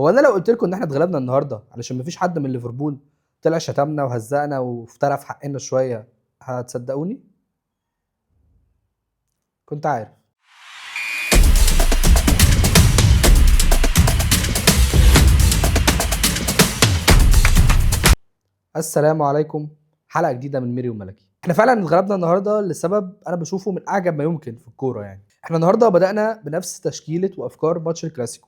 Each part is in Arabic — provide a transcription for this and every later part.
هو انا لو قلت لكم ان احنا اتغلبنا النهارده علشان مفيش حد من ليفربول طلع شتمنا وهزقنا وافترى في حقنا شويه، هتصدقوني؟ كنت عارف. السلام عليكم. حلقه جديده من ميري وملكي. احنا فعلا اتغلبنا النهارده لسبب انا بشوفه من اعجب ما يمكن في الكوره. يعني احنا النهارده بدانا بنفس تشكيله وافكار ماتش الكلاسيكو،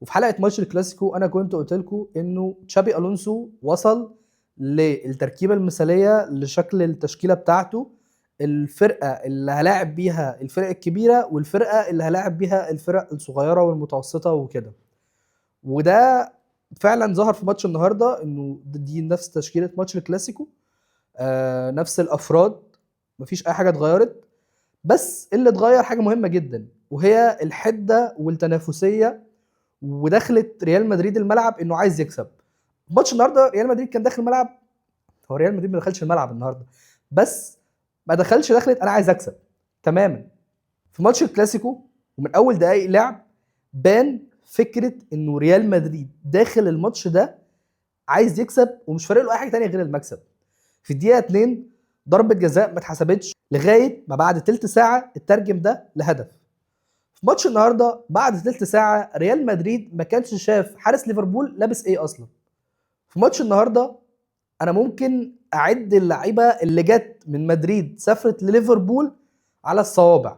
وفي حلقه ماتش الكلاسيكو انا كنت قلت لكم انه تشابي الونسو وصل للتركيبه المثاليه لشكل التشكيله بتاعته، الفرقه اللي هلاعب بيها الفرق الكبيره والفرقه اللي هلاعب بيها الفرق الصغيره والمتوسطه وكده. وده فعلا ظهر في ماتش النهارده، انه دي نفس تشكيله ماتش الكلاسيكو، نفس الافراد، مفيش اي حاجه اتغيرت. بس اللي اتغير حاجه مهمه جدا، وهي الحده والتنافسيه، ودخلت ريال مدريد الملعب انه عايز يكسب. ماتش النهارده ريال مدريد كان داخل الملعب، هو ريال مدريد ما دخلش الملعب النهارده، بس ما دخلش دخلت انا عايز اكسب تماما. في ماتش الكلاسيكو ومن اول دقائق لعب بان فكره انه ريال مدريد داخل الماتش ده عايز يكسب ومش فارق له اي حاجه تانية غير المكسب. في الدقيقه 2 ضربه جزاء ما اتحسبتش لغايه ما بعد تلت ساعه اترجم ده لهدف. في ماتش النهارده بعد تلت ساعه ريال مدريد ما كانش شاف حارس ليفربول لابس ايه اصلا. في ماتش النهارده انا ممكن اعد اللعيبه اللي جت من مدريد سافرت لليفربول على الصوابع.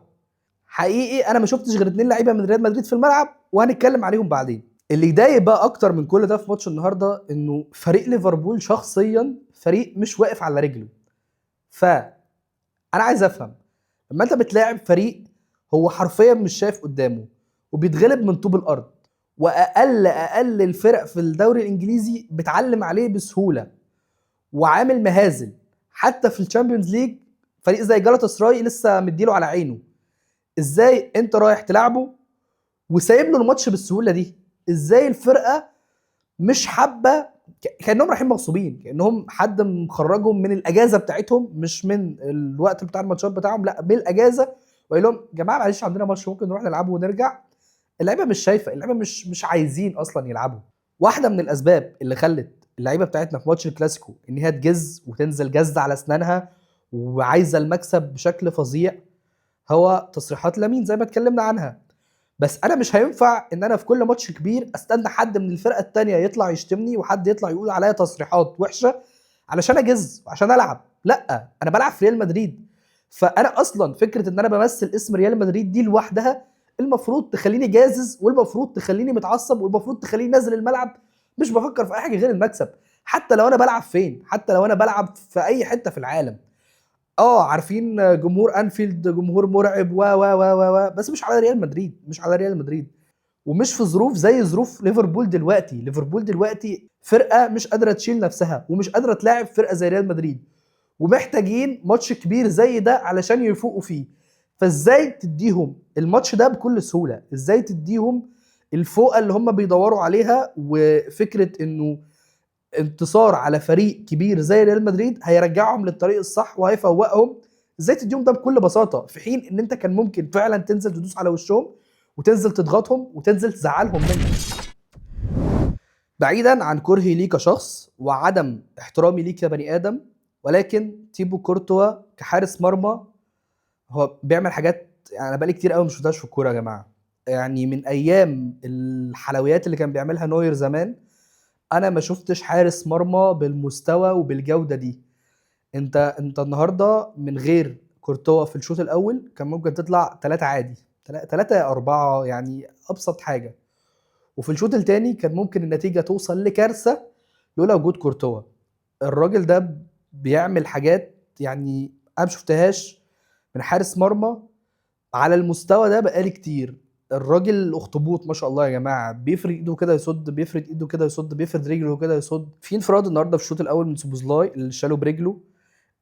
حقيقي انا ما شفتش غير 2 لعيبه من ريال مدريد في الملعب، وهنتكلم عليهم بعدين. اللي يضايق بقى اكتر من كل ده في ماتش النهارده انه فريق ليفربول شخصيا فريق مش واقف على رجله. فانا عايز افهم، لما انت بتلاعب فريق هو حرفيا مش شايف قدامه وبيتغلب من طوب الارض، واقل الفرق في الدوري الانجليزي بتعلم عليه بسهوله وعامل مهازل، حتى في الشامبيونز ليج فريق زي جالاتا سراي لسه مديله على عينه، ازاي انت رايح تلعبه وسايب له الماتش بالسهوله دي؟ ازاي الفرقه مش حابه؟ كانهم رايحين مغصوبين، كانهم حد مخرجهم من الاجازه بتاعتهم، مش من الوقت بتاع الماتشات بتاعهم، لا بالاجازه، وقال لهم يا جماعه معلش عندنا ماتش ممكن نروح نلعبه ونرجع. اللعيبه مش شايفه، اللعيبه مش عايزين اصلا يلعبوا. واحده من الاسباب اللي خلت اللعيبه بتاعتنا في ماتش الكلاسيكو ان هي تجز وتنزل جز على اسنانها وعايزه المكسب بشكل فظيع هو تصريحات لامين زي ما اتكلمنا عنها. بس انا مش هينفع ان انا في كل ماتش كبير استنى حد من الفرقه التانية يطلع يشتمني وحد يطلع يقول عليا تصريحات وحشه علشان اجز وعشان العب. لا، انا بلعب في ريال مدريد، فانا اصلا فكره ان انا بمثل اسم ريال مدريد دي لوحدها المفروض تخليني جازز، والمفروض تخليني متعصب، والمفروض تخليني نازل الملعب مش بفكر في اي حاجه غير المكسب. حتى لو انا بلعب فين، حتى لو انا بلعب في اي حته في العالم. عارفين جمهور انفيلد جمهور مرعب و بس مش على ريال مدريد، مش على ريال مدريد، ومش في ظروف زي ظروف ليفربول دلوقتي. ليفربول دلوقتي فرقه مش قادره تشيل نفسها ومش قادره تلاعب فرقه زي ريال مدريد، ومحتاجين ماتش كبير زي ده علشان يفوقوا فيه. فازاي تديهم الماتش ده بكل سهوله؟ ازاي تديهم الفوقه اللي هم بيدوروا عليها؟ وفكره انه انتصار على فريق كبير زي ريال مدريد هيرجعهم للطريق الصح وهيفوقهم. ازاي تديهم ده بكل بساطه في حين ان انت كان ممكن فعلا تنزل تدوس على وشهم وتنزل تضغطهم وتنزل تزعلهم منك؟ بعيدا عن كرهي ليه كشخص وعدم احترامي ليه كبني ادم، ولكن تيبو كورتوا كحارس مرمى هو بيعمل حاجات يعني انا بقالي كتير قوي مش شفتهاش في الكوره يا جماعه. يعني من ايام الحلويات اللي كان بيعملها نوير زمان انا ما شفتش حارس مرمى بالمستوى وبالجوده دي. انت النهارده من غير كورتوا في الشوط الاول كان ممكن تطلع 3 عادي، 3-4 يعني ابسط حاجه. وفي الشوط الثاني كان ممكن النتيجه توصل لكارثه لولا وجود كورتوا. الراجل ده بيعمل حاجات يعني انا ما شفتهاش من حارس مرمى على المستوى ده بقالي كتير. الراجل الاخطبوط ما شاء الله يا جماعه، بيفرد ايده كده يصد، بيفرد ايده كده يصد، بيفرد رجله كده يصد. في انفراد النهارده في الشوط الاول من سوبوزلاي اللي شاله برجله.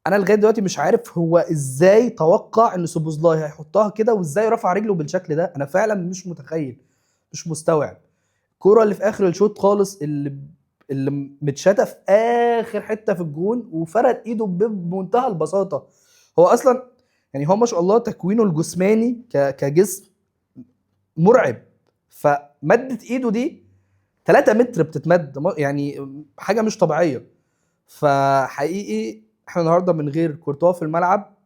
انا لغايه دلوقتي مش عارف هو ازاي توقع ان سوبوزلاي هيحطها كده وازاي رفع رجله بالشكل ده. انا فعلا مش متخيل، مش مستوعب. الكوره اللي في اخر الشوط خالص اللي متشاته في اخر حته في الجون وفرد ايده بمنتهى البساطه. هو اصلا يعني هو ما شاء الله تكوينه الجسماني كجسم مرعب، فمدت ايده دي 3 متر بتتمد، يعني حاجه مش طبيعيه. فحقيقي احنا النهارده من غير كورتوا في الملعب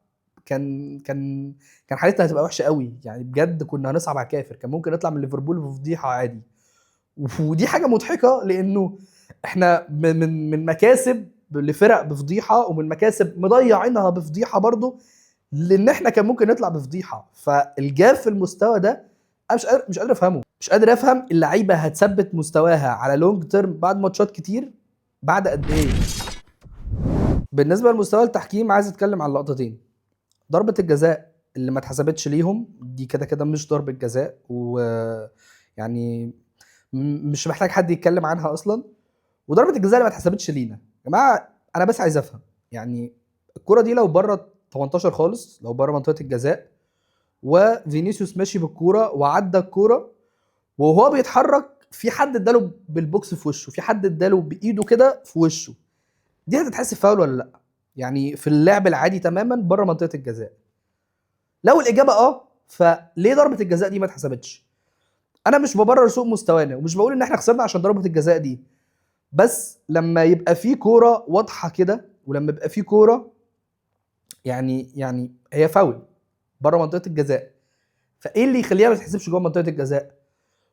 كان حالتنا هتبقى وحشه قوي يعني، بجد كنا هنصعب على كافر، كان ممكن نطلع من ليفربول بفضيحه عادي. ودي حاجه مضحكه، لانه احنا من مكاسب لفرق بفضيحه، ومن مكاسب مضيعينها بفضيحه برضو، لان احنا كان ممكن نطلع بفضيحه. فالجاب في المستوى ده انا مش قادر افهمه، مش قادر افهم اللعيبه هتثبت مستواها على لونج تيرم بعد ماتشات كتير بعد قد ايه. بالنسبه لمستوى التحكيم عايز اتكلم عن لقطتين. ضربه الجزاء اللي ما اتحسبتش ليهم دي كده كده مش ضربه جزاء، ويعني مش محتاج حد يتكلم عنها اصلا. وضربه الجزاء اللي ما اتحسبتش لينا يا جماعه، انا بس عايز افهم يعني الكره دي لو بره 18 خالص، لو بره منطقه الجزاء، وفينيسيوس ماشي بالكوره وعدى الكوره وهو بيتحرك، في حد اداله بالبوكس في وشه، في حد اداله بايده كده في وشه، دي هتتحسب فاول ولا لا؟ يعني في اللعب العادي تماما بره منطقه الجزاء. لو الاجابه فليه ضربه الجزاء دي ما اتحسبتش؟ انا مش ببرر سوء مستوانا، ومش بقول ان احنا خسرنا عشان ضربه الجزاء دي، بس لما يبقى في كوره واضحه كده، ولما يبقى في كوره يعني هي فاول بره منطقه الجزاء، فايه اللي يخليها ما تتحسبش جوه منطقه الجزاء؟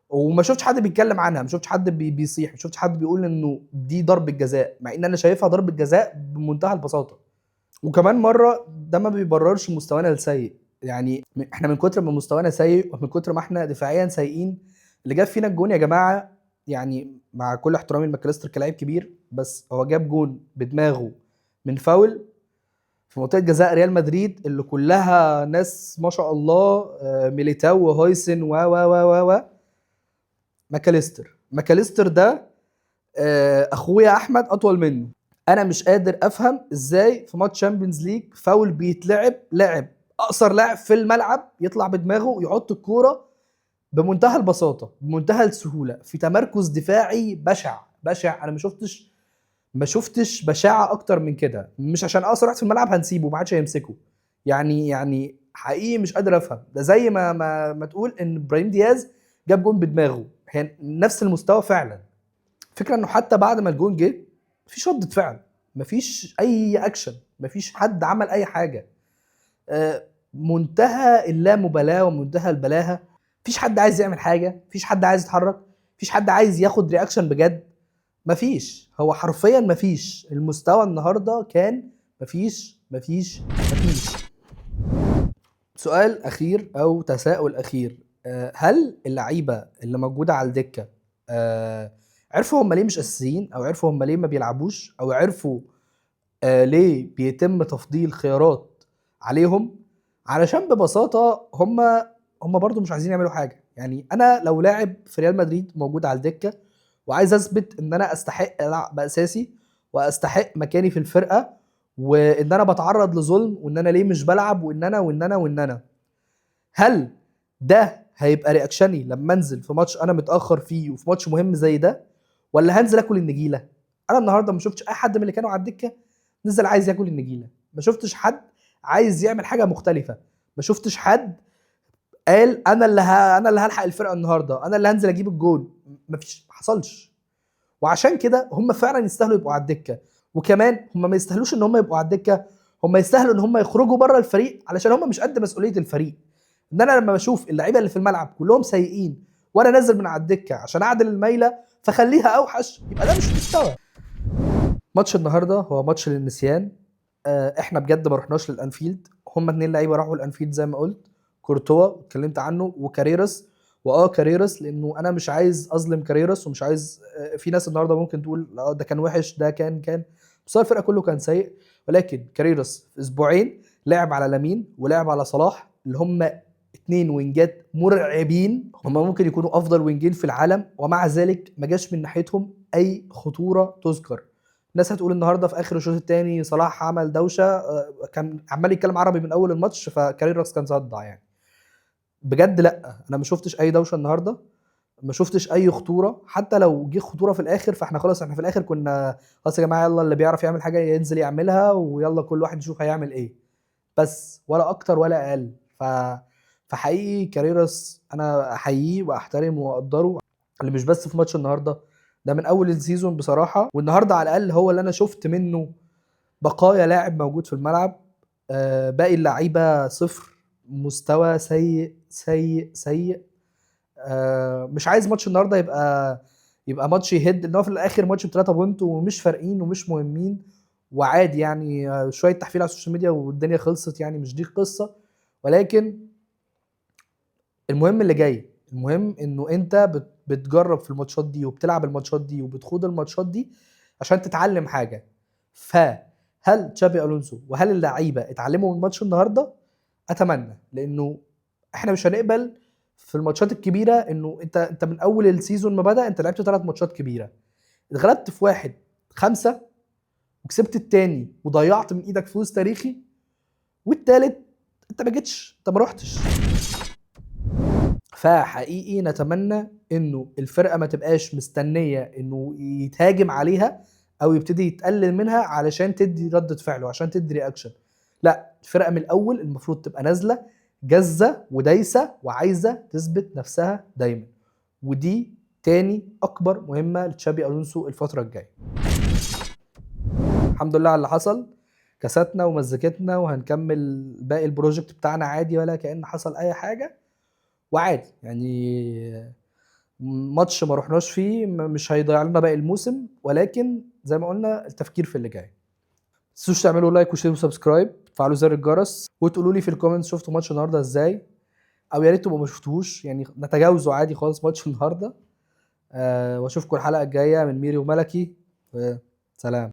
وما شفتش حد بيتكلم عنها، ما شفتش حد بيصيح، ما شفتش حد بيقول انه دي ضربه جزاء، مع ان انا شايفها ضربه جزاء بمنتهى البساطه. وكمان مره ده ما بيبررش مستوانا السيء، يعني احنا من كتر ما مستوانا سيء ومن كتر ما احنا دفاعيا سيئين، اللي جاب فينا الجون يا جماعه، يعني مع كل احترامي لماكاليستر كلاعب كبير، بس هو جاب جون بدماغه من فاول في منطقه جزاء ريال مدريد اللي كلها ناس ما شاء الله، ميليتاو وهويسن و ماكاليستر ده اخويا احمد اطول منه. انا مش قادر افهم ازاي في ماتش شامبيونز ليج فاول بيتلعب، لاعب اقصر لاعب في الملعب يطلع بدماغه ويحط الكوره بمنتهى البساطه بمنتهى السهوله في تمركز دفاعي بشع. انا ما شفتش بشاعه اكتر من كده. مش عشان اقصر واحد في الملعب هنسيبه ما عادش هيمسكه، يعني حقيقي مش قادر افهم ده. زي ما تقول ان ابراهيم دياز جاب جون بدماغه، هي نفس المستوى فعلا. فكرة انه حتى بعد ما الجون جه مفيش ردة فعل، مفيش اي اكشن، مفيش حد عمل اي حاجة. منتهى اللامبالاة ومنتهى البلاهة. مفيش حد عايز يعمل حاجة، مفيش حد عايز يتحرك، مفيش حد عايز ياخد رياكشن بجد. مفيش، هو حرفيا مفيش. المستوى النهاردة كان مفيش. سؤال اخير او تساؤل اخير، هل اللعيبه اللي موجوده على الدكه عرفوا هم ليه مش اساسيين، او عرفوا هم ليه ما بيلعبوش، او عرفوا ليه بيتم تفضيل خيارات عليهم؟ علشان ببساطه هم برضو مش عايزين يعملوا حاجه. يعني انا لو لاعب في ريال مدريد موجود على الدكه وعايز اثبت ان انا استحق العب اساسي واستحق مكاني في الفرقه، وان انا بتعرض لظلم، وان انا ليه مش بلعب، وان انا هل ده هيبقى رياكشني لما انزل في ماتش انا متاخر فيه وفي ماتش مهم زي ده، ولا هنزل اكل النجيله؟ انا النهارده ما شفتش اي حد من اللي كانوا على الدكه نزل عايز ياكل النجيله، ما شفتش حد عايز يعمل حاجه مختلفه، ما شفتش حد قال انا اللي هلحق الفرقه النهارده، انا اللي هنزل اجيب الجول. مفيش، ما حصلش. وعشان كده هم فعلا يستاهلوا يبقوا على الدكه. وكمان هم ما يستاهلوش ان هم يبقوا على الدكه، هم يستاهلوا ان هم يخرجوا بره الفريق علشان هم مش قد مسؤوليه الفريق. ان انا لما بشوف اللعيبه اللي في الملعب كلهم سيئين وانا نازل من على الدكه عشان اعدل الميله فخليها اوحش، يبقى ده مش مستوى. ماتش النهارده هو ماتش للنسيان. احنا بجد ما رحناش للانفيلد، هما 2 لعيبه راحوا الانفيلد زي ما قلت، كورتوا اتكلمت عنه وكاريراس. كاريراس، لانه انا مش عايز اظلم كاريراس، ومش عايز في ناس النهارده ممكن تقول لا ده كان وحش، ده كان بس هو الفرقه كله كان سيء. ولكن كاريراس في اسبوعين لعب على لامين ولعب على صلاح، اللي هم 2 وينجات مرعبين، هم ممكن يكونوا افضل وينجين في العالم، ومع ذلك ما جاش من ناحيتهم اي خطوره تذكر. الناس هتقول النهارده في اخر الشوط الثاني صلاح عمل دوشه، كان عمال يتكلم عربي من اول الماتش فكاريراس كان صدع يعني. بجد لا، انا ما شفتش اي دوشه النهارده، ما شفتش اي خطوره. حتى لو جه خطوره في الاخر فاحنا خلاص، احنا في الاخر كنا خلاص يا جماعه، يلا اللي بيعرف يعمل حاجه ينزل يعملها، ويلا كل واحد يشوف هيعمل ايه، بس ولا اكتر ولا اقل. فحقيقي كاريراس انا احييه واحترمه واقدره، اللي مش بس في ماتش النهارده، ده من اول السيزون بصراحه، والنهارده على الاقل هو اللي انا شفت منه بقايا لاعب موجود في الملعب. باقي اللعيبه صفر، مستوى سيء سيء سيء. مش عايز ماتش النهارده يبقى ماتش يهد، ان هو في الاخر ماتش ب3 بونت ومش فارقين ومش مهمين وعادي يعني. شويه تحفيل على السوشيال ميديا والدنيا خلصت يعني، مش دي القصه. ولكن المهم اللي جاي، المهم انه انت بتجرب في الماتشات دي وبتلعب الماتشات دي وبتخوض الماتشات دي عشان تتعلم حاجه. فهل تشابي الونسو وهل اللعيبه اتعلموا من ماتش النهارده؟ اتمنى، لانه احنا مش هنقبل في الماتشات الكبيره انه انت من اول السيزون ما بدا انت لعبت 3 ماتشات كبيره، اتغلبت في واحد 5 وكسبت التاني وضيعت من ايدك فوز تاريخي، والتالت انت ما جيتش، انت ما رحتش. فحقيقي نتمنى انه الفرقه ما تبقاش مستنيه انه يتهاجم عليها او يبتدي يتقلل منها علشان تدي ردة فعل وعشان تدي رياكشن. لا، الفرقه من الاول المفروض تبقى نازله جازه ودايسه وعايزه تثبت نفسها دايما، ودي تاني اكبر مهمه لتشابي الونسو الفتره الجايه. الحمد لله على اللي حصل، كساتنا ومزكتنا وهنكمل باقي البروجكت بتاعنا عادي ولا كأن حصل اي حاجه، وعادي يعني. ماتش ما رحناش فيه مش هيضيع لنا باقي الموسم، ولكن زي ما قلنا التفكير في اللي جاي. تنسوش تعملوا لايك وشير وسبسكرايب، تفعلوا زر الجرس، وتقولوا لي في الكومنتس شفتوا ماتش النهارده ازاي، او يا ريت تبقوا ما شفتوهوش يعني نتجاوزوا عادي خالص ماتش النهارده. واشوفكم الحلقه الجايه من ميري وملكي. سلام.